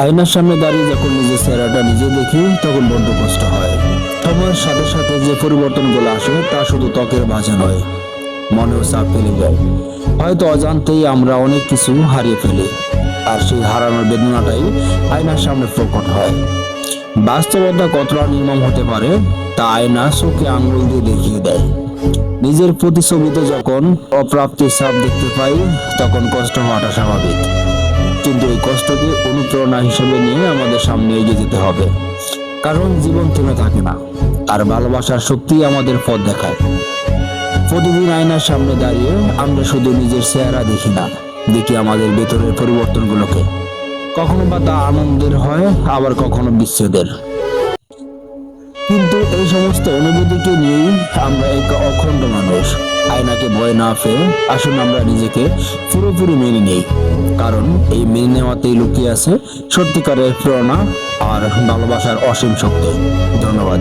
আয়নার সামনে দাঁড়িয়ে যখন নিজের চেহারাটা নিজে দেখি তখন বড্ড কষ্ট হয়। সময়ের সাথে সাথে যে পরিবর্তনগুলো আসে তা শুধু ত্বকের মাঝে নয়, মনেও চাপ ফেলে যায়। হয়তো অজান্তেই আমরা অনেক কিছু হারিয়ে ফেলি, আর সেই হারানোর বেদনাটাই আয়নার সামনে প্রকট হয়। বাস্তবতা কতটা নির্মম হতে পারে তা আয়না চোখে আঙ্গুল দিয়ে দেখিয়ে দেয়। নিজের প্রতিছবিতে যখন অপ্রাপ্তির ছাপ দেখতে পাই তখন কষ্ট হওয়াটা স্বাভাবিক, কিন্তু এই কষ্টকে অনুপ্রেরণা হিসেবে নিয়ে আমাদের সামনে এগিয়ে যেতে হবে। কারণ জীবন থেমে থাকে না, আর ভালোবাসার শক্তি আমাদের পথ দেখায়। প্রতিদিন আয়নার সামনে দাঁড়িয়ে আমরা শুধু নিজের চেহারা দেখি না, দেখি আমাদের ভেতরের পরিবর্তনগুলোকে। কখনো বা তা আনন্দের হয়, আবার কখনো বিচ্ছেদের। কিন্তু এই সমস্ত অনুভূতিকে নিয়েই আমরা এক অখণ্ড মানুষ। আয়নাকে ভয় না পেয়ে আসুন আমরা নিজেকে পুরোপুরি মেনে নেই, কারণ এই মেনে নেওয়াতেই লুকিয়ে আছে সত্যিকারের প্রেরণা আর ভালোবাসার অসীম শক্তি। ধন্যবাদ।